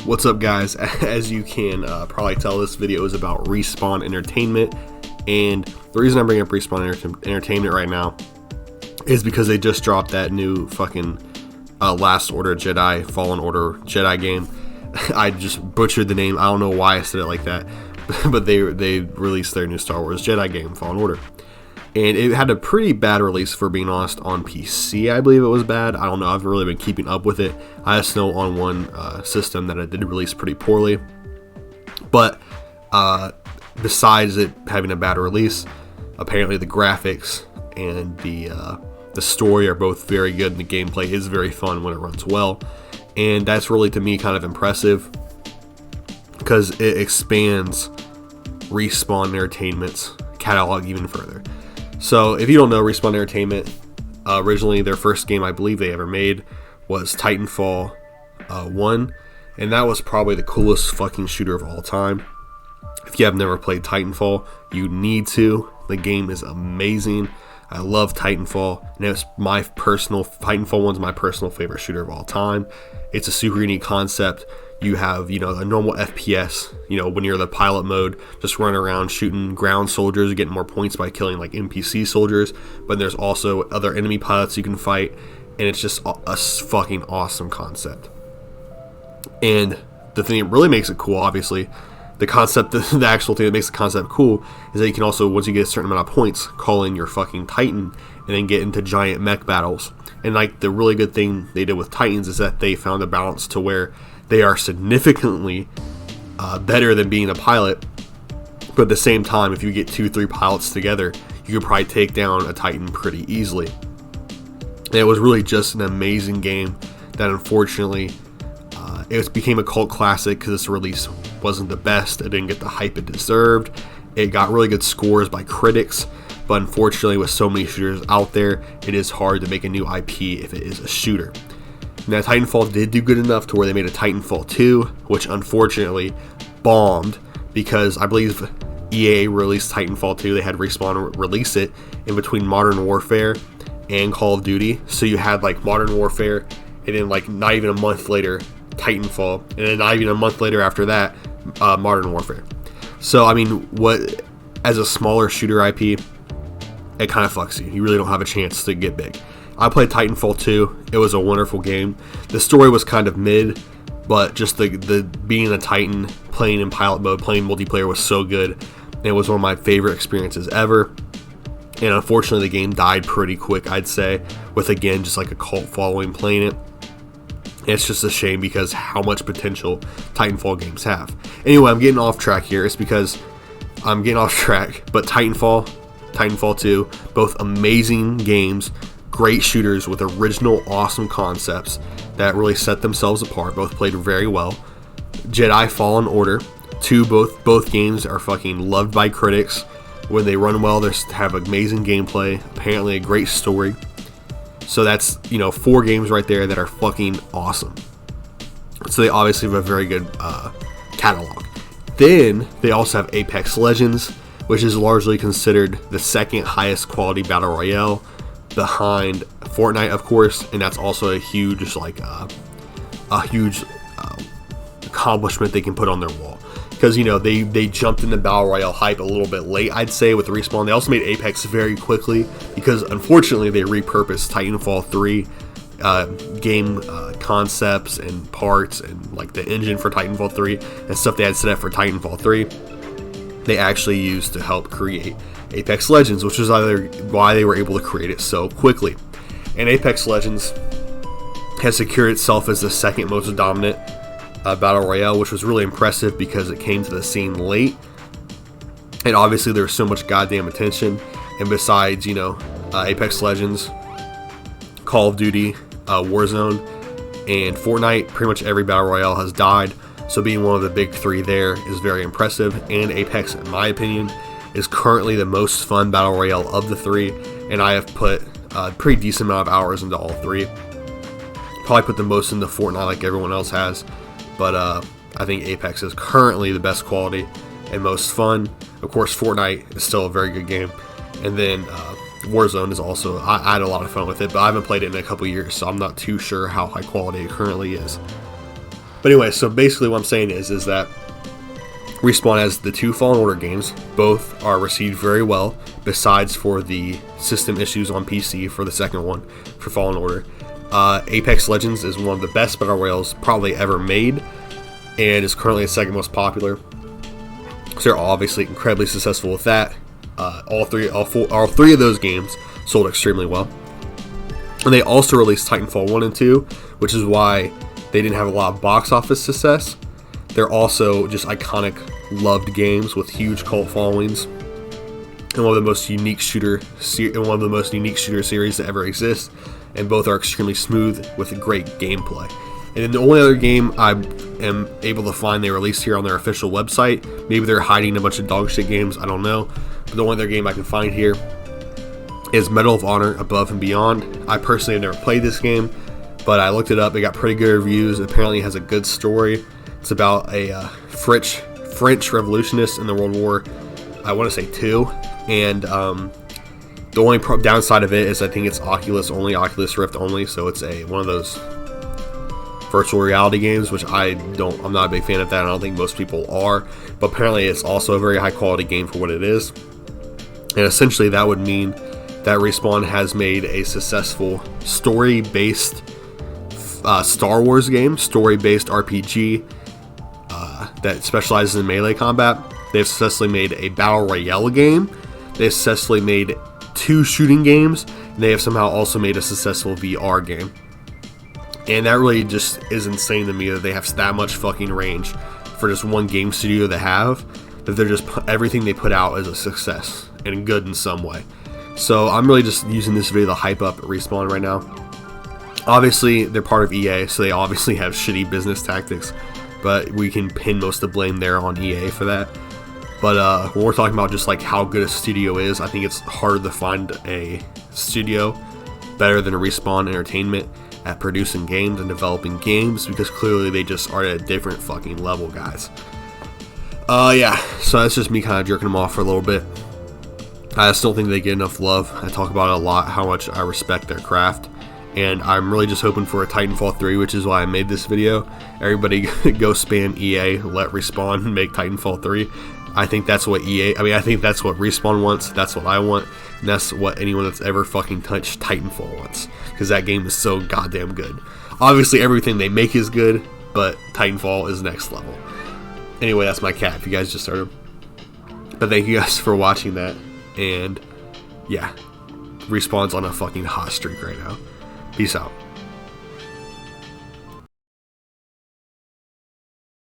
What's up, guys? As you can probably tell, this video is about Respawn Entertainment, and the reason I'm bringing up Respawn Entertainment right now is because they just dropped that new fucking Last Order Jedi Fallen Order Jedi game. I just butchered the name. I don't know why I said it like that, but they released their new Star Wars Jedi game, Fallen Order. And it had a pretty bad release, for being honest, on PC. I believe it was bad. I don't know. I've really been keeping up with it. I just know on one system that it did release pretty poorly. But besides it having a bad release, apparently the graphics and the story are both very good, and the gameplay is very fun when it runs well. And that's really, to me, kind of impressive because it expands Respawn Entertainment's catalog even further. So, if you don't know, Respawn Entertainment, originally their first game I believe they ever made was Titanfall 1, and that was probably the coolest fucking shooter of all time. If you have never played Titanfall, you need to. The game is amazing. I love Titanfall, and Titanfall 1's my personal favorite shooter of all time. It's a super unique concept. You have, a normal FPS, when you're in the pilot mode, just running around shooting ground soldiers, getting more points by killing like NPC soldiers. But there's also other enemy pilots you can fight, and it's just a fucking awesome concept. And the thing that really makes it cool, obviously, the actual thing that makes the concept cool is that you can also, once you get a certain amount of points, call in your fucking Titan and then get into giant mech battles. And like the really good thing they did with Titans is that they found a balance to where they are significantly better than being a pilot, but at the same time, if you get 2-3 pilots together, you could probably take down a Titan pretty easily. And it was really just an amazing game that, unfortunately, it became a cult classic because this release wasn't the best. It didn't get the hype it deserved. It got really good scores by critics, but unfortunately, with so many shooters out there, it is hard to make a new IP if it is a shooter. Now, Titanfall did do good enough to where they made a Titanfall 2, which unfortunately bombed because I believe EA released Titanfall 2. They had Respawn release it in between Modern Warfare and Call of Duty. So you had like Modern Warfare, and then like not even a month later, Titanfall, and then not even a month later after that, Modern Warfare. So, I mean, as a smaller shooter IP, it kind of fucks you. You really don't have a chance to get big. I played Titanfall 2. It was a wonderful game. The story was kind of mid, but just the being a Titan, playing in pilot mode, playing multiplayer was so good. And it was one of my favorite experiences ever. And unfortunately, the game died pretty quick, I'd say, with, again, just like a cult following playing it. It's just a shame because how much potential Titanfall games have. Anyway, I'm getting off track here. It's because I'm getting off track. But Titanfall 2, both amazing games, great shooters with original awesome concepts that really set themselves apart. Both played very well. Jedi Fallen Order 2, both games are fucking loved by critics. When they run well, they have amazing gameplay, apparently a great story. So that's 4 games right there that are fucking awesome. So they obviously have a very good catalog. Then they also have Apex Legends, which is largely considered the second highest quality battle royale, behind Fortnite, of course, and that's also a huge accomplishment they can put on their wall, because they jumped into battle royale hype a little bit late, I'd say, with Respawn. They also made Apex very quickly because unfortunately they repurposed Titanfall 3 game concepts and parts and like the engine for Titanfall 3 and stuff they had set up for Titanfall 3. They actually used to help create Apex Legends, which is why they were able to create it so quickly. And Apex Legends has secured itself as the second most dominant battle royale, which was really impressive because it came to the scene late, and obviously there was so much goddamn attention. And besides, Apex Legends, Call of Duty, Warzone, and Fortnite, pretty much every battle royale has died. So being one of the big 3 there is very impressive. And Apex, in my opinion, is currently the most fun battle royale of the 3, and I have put a pretty decent amount of hours into all 3. Probably put the most into Fortnite like everyone else has, but I think Apex is currently the best quality and most fun. Of course, Fortnite is still a very good game, and then Warzone is also, I had a lot of fun with it, but I haven't played it in a couple years, so I'm not too sure how high quality it currently is. But anyway, so basically what I'm saying is that Respawn has the 2 Fallen Order games. Both are received very well, besides for the system issues on PC for the second one, for Fallen Order. Apex Legends is one of the best Battle Royales probably ever made, and is currently the second most popular. So they're obviously incredibly successful with that. All three of those games sold extremely well. And they also released Titanfall 1 and 2, which is why they didn't have a lot of box office success. They're also just iconic, loved games with huge cult followings, and one of the most unique shooter series to ever exist. And both are extremely smooth with a great gameplay. And then the only other game I am able to find they released here on their official website, maybe they're hiding a bunch of dog shit games, I don't know, but the only other game I can find here is Medal of Honor Above and Beyond. I personally have never played this game, but I looked it up. It got pretty good reviews. It apparently has a good story. It's about a French revolutionist in the World War, I want to say II, and the only downside of it is I think it's Oculus Rift only, so it's one of those virtual reality games, which I'm not a big fan of that. I don't think most people are, but apparently it's also a very high quality game for what it is. And essentially that would mean that Respawn has made a successful story-based Star Wars game, story-based RPG that specializes in melee combat. They've successfully made a Battle Royale game. They've successfully made 2 shooting games, and they have somehow also made a successful VR game. And that really just is insane to me that they have that much fucking range for just one game studio to have, that they're just everything they put out is a success and good in some way. So I'm really just using this video to hype up Respawn right now. Obviously they're part of EA, so they obviously have shitty business tactics, but we can pin most of the blame there on EA for that. But when we're talking about just like how good a studio is, I think it's hard to find a studio better than Respawn Entertainment at producing games and developing games, because clearly they just are at a different fucking level, guys. Yeah, so that's just me kind of jerking them off for a little bit. I just don't think they get enough love. I talk about it a lot, how much I respect their craft, and I'm really just hoping for a Titanfall 3, which is why I made this video. Everybody go spam EA, let Respawn make Titanfall 3. I think that's what I think that's what Respawn wants, that's what I want, and that's what anyone that's ever fucking touched Titanfall wants, because that game is so goddamn good. Obviously everything they make is good, but Titanfall is next level. Anyway, that's my cat, if you guys just heard him. But thank you guys for watching that, and yeah, Respawn's on a fucking hot streak right now. Peace out.